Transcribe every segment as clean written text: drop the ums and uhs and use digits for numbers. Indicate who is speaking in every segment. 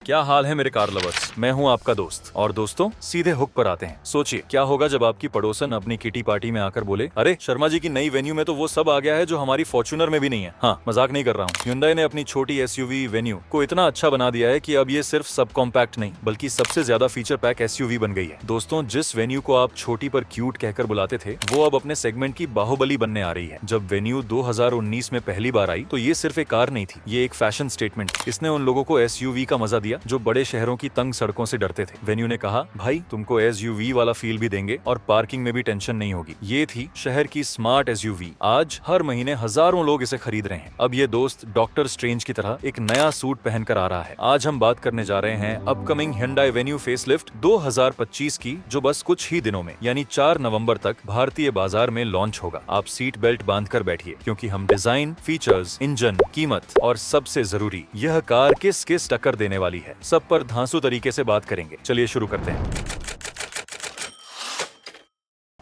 Speaker 1: क्या हाल है मेरे कार लवर्स। मैं हूं आपका दोस्त। और दोस्तों, सीधे हुक पर आते हैं। सोचिए क्या होगा जब आपकी पड़ोसन अपनी किटी पार्टी में आकर बोले, अरे शर्मा जी की नई वेन्यू में तो वो सब आ गया है जो हमारी फॉर्च्यूनर में भी नहीं है। हाँ, मजाक नहीं कर रहा हूँ। Hyundai ने अपनी छोटी SUV वेन्यू को इतना अच्छा बना दिया है कि अब ये सिर्फ सब कॉम्पैक्ट नहीं बल्कि सबसे ज्यादा फीचर पैक SUV बन गई है। दोस्तों, जिस वेन्यू को आप छोटी पर क्यूट कहकर बुलाते थे, वो अब अपने सेगमेंट की बाहुबली बनने आ रही है। जब वेन्यू 2019 में पहली बार आई तो ये सिर्फ एक कार नहीं थी, ये एक फैशन स्टेटमेंट। इसने उन लोगों को SUV का मजा दिया जो बड़े शहरों की तंग सड़कों से डरते थे। वेन्यू ने कहा, भाई तुमको SUV वाला फील भी देंगे और पार्किंग में भी टेंशन नहीं होगी। ये थी शहर की स्मार्ट SUV। आज हर महीने हजारों लोग इसे खरीद रहे हैं। अब ये दोस्त डॉक्टर स्ट्रेंज की तरह एक नया सूट पहनकर आ रहा है। आज हम बात करने जा रहे हैं अपकमिंग Hyundai वेन्यू फेसलिफ्ट 2025 की, जो बस कुछ ही दिनों में यानी 4 नवंबर तक भारतीय बाजार में लॉन्च होगा। आप सीट बेल्ट बांधकर बैठिए, क्योंकि हम डिजाइन, फीचर्स, इंजन, कीमत और सबसे जरूरी यह कार किस किस टक्कर देने वाली है, सब पर धांसू तरीके से बात करेंगे। चलिए शुरू करते हैं।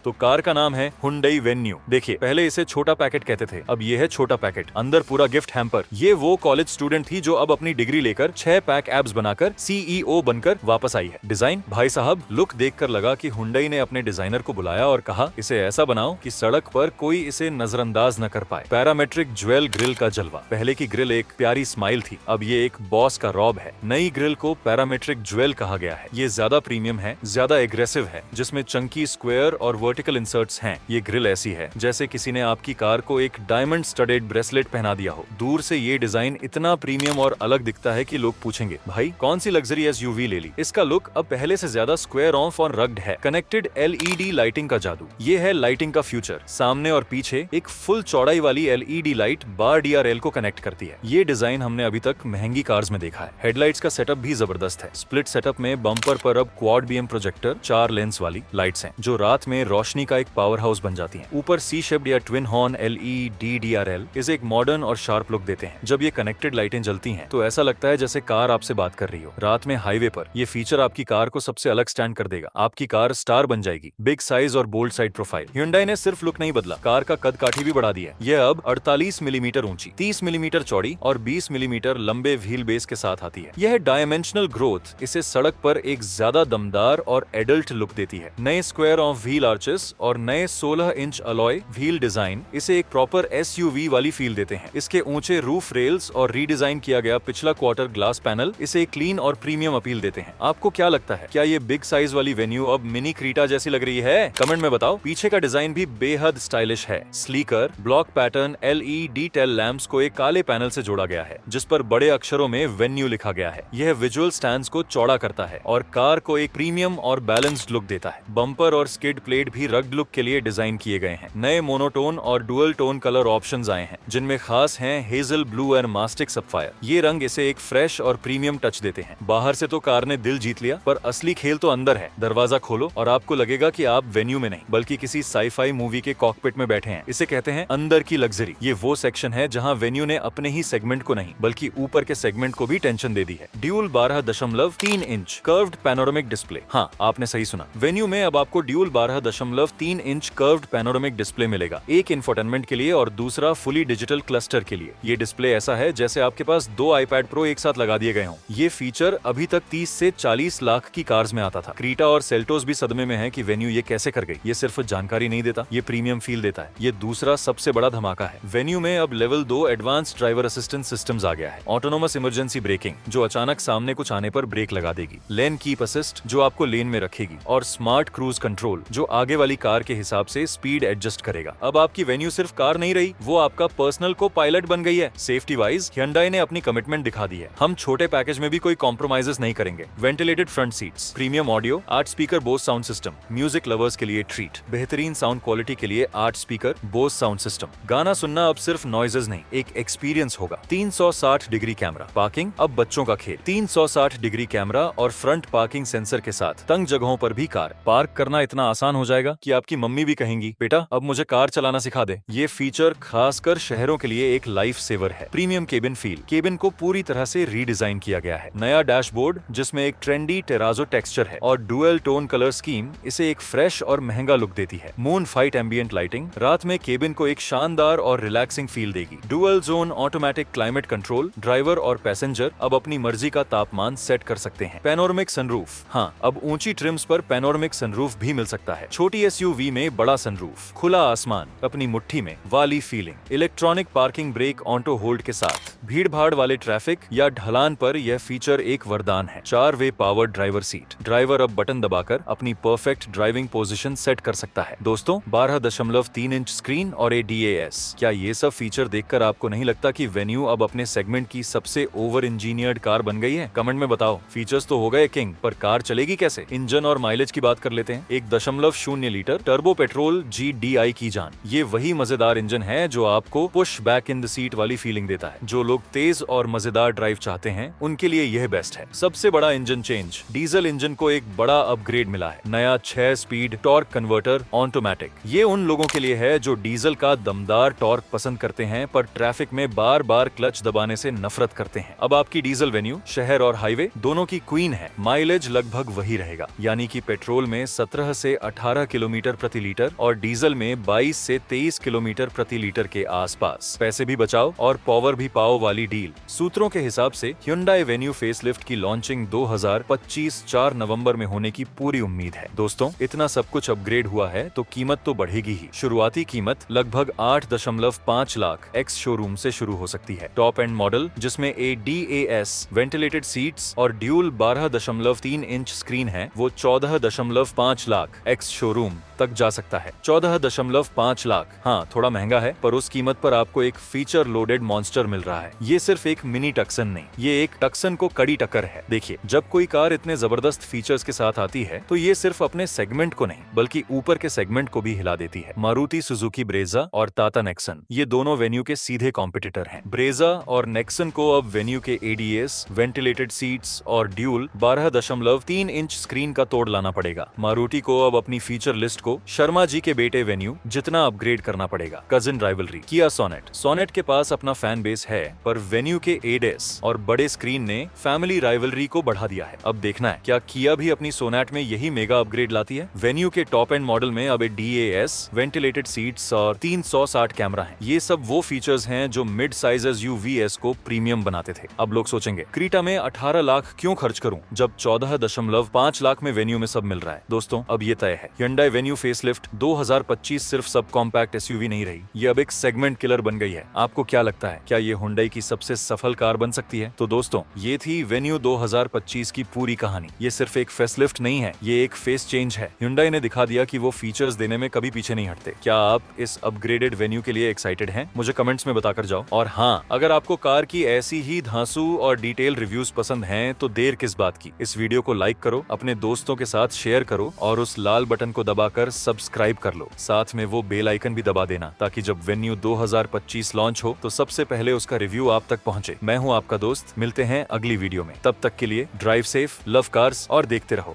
Speaker 1: तो कार का नाम है Hyundai वेन्यू। देखिए, पहले इसे छोटा पैकेट कहते थे, अब ये है छोटा पैकेट। अंदर पूरा गिफ्ट हैम्पर। ये वो कॉलेज स्टूडेंट थी जो अब अपनी डिग्री लेकर 6 पैक एब्स बनाकर CEO बनकर वापस आई है। डिजाइन, भाई साहब, लुक देखकर लगा कि Hyundai ने अपने डिजाइनर को बुलाया और कहा, इसे ऐसा बनाओ कि सड़क पर कोई इसे नजरअंदाज न कर पाए। पैरामेट्रिक ज्वेल ग्रिल का जलवा। पहले की ग्रिल एक प्यारी स्माइल थी, अब ये एक बॉस का रॉब है। नई ग्रिल को पैरामेट्रिक ज्वेल कहा गया है। ये ज्यादा प्रीमियम है, ज्यादा एग्रेसिव है, जिसमें चंकी स्क्वायर और वर्टिकल इंसर्ट्स हैं। ये ग्रिल ऐसी है जैसे किसी ने आपकी कार को एक डायमंड स्टडेड ब्रेसलेट पहना दिया हो। दूर से ये डिजाइन इतना प्रीमियम और अलग दिखता है कि लोग पूछेंगे, भाई कौन सी लग्जरी SUV ले ली। इसका लुक अब पहले से ज्यादा स्क्वायर ऑफ और रग्ड है। कनेक्टेड LED लाइटिंग का जादू। ये है लाइटिंग का फ्यूचर। सामने और पीछे एक फुल चौड़ाई वाली LED लाइट बार DRL को कनेक्ट करती है। ये डिजाइन हमने अभी तक महंगी कार्स में देखा है। हेडलाइट्स का सेटअप भी जबरदस्त है। स्प्लिट सेटअप में बम्पर पर अब क्वाड बीम प्रोजेक्टर 4 लेंस वाली लाइट्स हैं, जो रात में रोशनी का एक पावर हाउस बन जाती हैं। ऊपर C-शेप्ड या ट्विन हॉर्न LED DRL इसे एक मॉडर्न और शार्प लुक देते हैं। जब ये कनेक्टेड लाइटें जलती हैं तो ऐसा लगता है जैसे कार आपसे बात कर रही हो। रात में हाईवे पर ये फीचर आपकी कार को सबसे अलग स्टैंड कर देगा। आपकी कार स्टार बन जाएगी। बिग साइज और बोल्ड साइड प्रोफाइल। Hyundai ने सिर्फ लुक नहीं बदला, कार का कद काठी भी बढ़ा दी है। ये अब 48 मिलीमीटर ऊंची, 30 मिलीमीटर चौड़ी और 20 मिलीमीटर लंबे व्हील बेस के साथ आती है। यह डायमेंशनल ग्रोथ इसे सड़क पर एक ज्यादा दमदार और एडल्ट लुक देती है। नए स्क्वायर ऑफ व्हील आर्चेस और नए 16 इंच अलॉय व्हील डिजाइन इसे एक प्रॉपर SUV वाली फील देते हैं। इसके ऊंचे रूफ रेल्स और रीडिजाइन किया गया पिछला क्वार्टर ग्लास पैनल इसे एक क्लीन और प्रीमियम अपील देते हैं। आपको क्या लगता है, क्या ये बिग साइज वाली वेन्यू अब मिनी क्रीटा जैसी लग रही है? कमेंट में बताओ। पीछे का डिजाइन भी बेहद स्टाइलिश है। Slicker block pattern LED tail lamps को एक काले पैनल से जोड़ा गया है, जिस पर बड़े अक्षरों में वेन्यू लिखा गया है। यह विजुअल स्टैंड्स को चौड़ा करता है और कार को एक प्रीमियम और बैलेंस्ड लुक देता है। बम्पर और स्किड प्लेट भी रग्ड लुक के लिए डिजाइन किए गए हैं। नए मोनोटोन और डुअल टोन कलर ऑप्शंस आए हैं, जिनमें खास हैं hazel blue and mastic sapphire. ये रंग इसे एक फ्रेश और प्रीमियम टच देते हैं। बाहर से तो कार ने दिल जीत लिया, पर असली खेल तो अंदर है। दरवाजा खोलो और आपको लगेगा कि आप वेन्यू में नहीं बल्कि किसी साई-फाई मूवी के कॉकपिट में बैठे हैं। इसे कहते हैं अंदर की लग्जरी। ये वो सेक्शन है जहां वेन्यू ने अपने ही सेगमेंट को नहीं बल्कि ऊपर के सेगमेंट को भी टेंशन दे दी है। Dual 12.3 inch curved panoramic display. हाँ, आपने सही सुना। वेन्यू में अब आपको dual 12.3 inch curved panoramic display मिलेगा, एक इंफोटेनमेंट के लिए और दूसरा फुली डिजिटल क्लस्टर के लिए। ये डिस्प्ले ऐसा है जैसे आपके पास 2 iPad Pro एक साथ लगा दिए गए हों। ये फीचर अभी तक 30 से 40 लाख की कार्स में आता था। क्रीटा और सेल्टोस भी सदमे में है कि वेन्यू ये कैसे कर गई। ये सिर्फ जानकारी नहीं देता, ये प्रीमियम फील देता है। ये दूसरा सबसे बड़ा धमाका है। वेन्यू में अब level 2 advance driver assistant systems आ गया है। ऑटोनोमस इमरजेंसी ब्रेकिंग, जो अचानक सामने कुछ आने पर ब्रेक लगा देगी। लेन कीप असिस्ट, जो आपको लेन में रखेगी। और स्मार्ट क्रूज कंट्रोल, जो आगे वाली कार के हिसाब से स्पीड एडजस्ट करेगा। अब आपकी वेन्यू सिर्फ कार नहीं रही, वो आपका पर्सनल को पायलट बन गई है। सेफ्टी वाइज Hyundai ने अपनी कमिटमेंट दिखा दी है। हम छोटे पैकेज में भी कोई कॉम्प्रोमाइजेस नहीं करेंगे। Ventilated front seats, premium audio, 8 speaker Bose sound system, music lovers के लिए ट्रीट, बेहतरीन साउंड क्वालिटी के लिए 8 स्पीकर बोस साउंड सिस्टम। गाना सुनना अब सिर्फ नॉइजेस नहीं, एक एक्सपीरियंस होगा। 360 डिग्री कैमरा। पार्किंग अब बच्चों का खेल। 360 डिग्री कैमरा और फ्रंट पार्किंग सेंसर के साथ तंग जगहों पर भी कार पार्क करना इतना आसान हो जाएगा आएगा कि आपकी मम्मी भी कहेंगी, बेटा अब मुझे कार चलाना सिखा दे। ये फीचर खासकर शहरों के लिए एक लाइफ सेवर है। प्रीमियम केबिन फील, केबिन को पूरी तरह से रीडिजाइन किया गया है। नया डैशबोर्ड जिसमें एक ट्रेंडी टेराजो टेक्सचर है और डुअल टोन कलर स्कीम इसे एक फ्रेश और महंगा लुक देती है। मून फाइट एम्बिएंट लाइटिंग रात में केबिन को एक शानदार और रिलैक्सिंग फील देगी। Dual zone automatic climate control, driver और पैसेंजर अब अपनी मर्जी का तापमान सेट कर सकते हैं। पैनोरमिक सनरूफ, हाँ अब ऊंची ट्रिम्स पर पैनोरमिक सनरूफ भी मिल सकता है। छोटी एसयूवी में बड़ा सनरूफ, खुला आसमान अपनी मुट्ठी में वाली feeling. Electronic parking brake auto hold के साथ। भीड़ भाड़ वाले ट्रैफिक या ढलान पर यह फीचर एक वरदान है। 4 वे पावर ड्राइवर सीट, ड्राइवर अब बटन दबाकर अपनी परफेक्ट ड्राइविंग पोजीशन सेट कर सकता है। दोस्तों 12.3 इंच स्क्रीन और ADAS, क्या ये सब फीचर देखकर आपको नहीं लगता कि वेन्यू अब अपने सेगमेंट की सबसे ओवर इंजीनियर्ड कार बन गई है? कमेंट में बताओ। फीचर्स तो हो गए किंग, पर कार चलेगी कैसे? इंजन और माइलेज की बात कर लेते हैं। 1.0 लीटर टर्बो पेट्रोल GDI की जान। ये वही मजेदार इंजन है जो आपको push back in the seat वाली फीलिंग देता है। जो लोग तेज और मजेदार ड्राइव चाहते हैं उनके लिए यह बेस्ट है। सबसे बड़ा इंजन चेंज, डीजल इंजन को एक बड़ा अपग्रेड मिला है। नया 6 स्पीड टॉर्क कन्वर्टर ऑटोमेटिक। ये उन लोगों के लिए है जो डीजल का दमदार टॉर्क पसंद करते हैं पर ट्रैफिक में बार बार क्लच दबाने से नफरत करते हैं। अब आपकी डीजल वेन्यू शहर और हाईवे दोनों की क्वीन है। माइलेज लगभग वही रहेगा, यानी कि पेट्रोल में 17 से 18 किलोमीटर प्रति लीटर और डीजल में 22 से 23 किलोमीटर प्रति लीटर के आसपास। पैसे भी बचाओ और पावर भी पाओ वाली डील। सूत्रों के हिसाब से Hyundai वेन्यू फेसलिफ्ट की लॉन्चिंग 2025 4 नवंबर में होने की पूरी उम्मीद है। दोस्तों इतना सब कुछ अपग्रेड हुआ है तो कीमत तो बढ़ेगी ही। शुरुआती कीमत लगभग 8.5 लाख एक्स शोरूम से शुरू हो सकती है। टॉप एंड मॉडल जिसमें ADAS, वेंटिलेटेड सीट्स और ड्यूल 12.3 इंच स्क्रीन है, वो 14.5 लाख एक्स शोरूम तक जा सकता है। 14.5 लाख, हाँ थोड़ा महंगा है, पर उस कीमत पर आपको एक फीचर लोडेड मॉन्स्टर मिल रहा है। ये सिर्फ एक मिनी टक्सन नहीं, ये एक टक्सन को कड़ी टक्कर है। देखिए जब कोई कार इतने जबरदस्त फीचर्स के साथ आती है तो ये सिर्फ अपने सेगमेंट को नहीं बल्कि ऊपर के सेगमेंट को भी हिला देती है। मारुति सुजुकी ब्रेजा और टाटा नेक्सन, ये दोनों वेन्यू के सीधे कॉम्पिटिटर हैं। ब्रेजा और नेक्सन को अब वेन्यू के ADS, वेंटिलेटेड सीट्स और ड्यूल 12.3 इंच स्क्रीन का तोड़ लाना पड़ेगा। मारुति को अब अपनी फीचर लिस्ट को शर्मा जी के बेटे वेन्यू जितना अपग्रेड करना पड़ेगा। कजिन राइवलरी किया सोनेट के पास अपना फैन बेस है, पर वेन्यू के ADAS और बड़े स्क्रीन ने फैमिली राइवलरी को बढ़ा दिया है। अब देखना है क्या किया भी अपनी सोनेट में यही मेगा अपग्रेड लाती है। वेन्यू के टॉप एंड मॉडल में अब DAS, वेंटिलेटेड सीट्स और 360 कैमरा है। ये सब वो फीचर्स हैं जो मिड साइज SUVs को प्रीमियम बनाते थे। अब लोग सोचेंगे क्रीटा में 18 लाख क्यों खर्च करूं जब 14.5 लाख में वेन्यू में सब मिल रहा है। दोस्तों अब ये तय है, Hyundai वेन्यू फेसलिफ्ट 2025 सिर्फ सब कॉम्पैक्ट SUV नहीं रही, ये अब एक सेगमेंट किलर बन गई है। आपको क्या लगता है, क्या ये Hyundai की सबसे सफल कार बन सकती है? तो दोस्तों ये थी वेन्यू 2025 की पूरी कहानी। ये सिर्फ एक फेसलिफ्ट नहीं है, ये एक फेस चेंज है। Hyundai ने दिखा दिया कि वो फीचर्स देने में कभी पीछे नहीं हटते। क्या आप इस अपग्रेडेड वेन्यू के लिए एक्साइटेड हैं? मुझे कमेंट्स में बताकर जाओ। और हाँ, अगर आपको कार की ऐसी ही धांसू और डिटेल रिव्यूज पसंद हैं तो देर किस बात की, इस वीडियो को लाइक करो, अपने दोस्तों के साथ शेयर करो और उस लाल बटन को दबाकर सब्सक्राइब कर लो। साथ में वो बेल आइकन भी दबा देना ताकि जब वेन्यू 2025 लॉन्च हो तो सबसे पहले उसका रिव्यू आप तक पहुंचे। मैं हूं आपका दोस्त, मिलते हैं अगली वीडियो में। तब तक के लिए ड्राइव सेफ, लव कार्स और देखते रहो।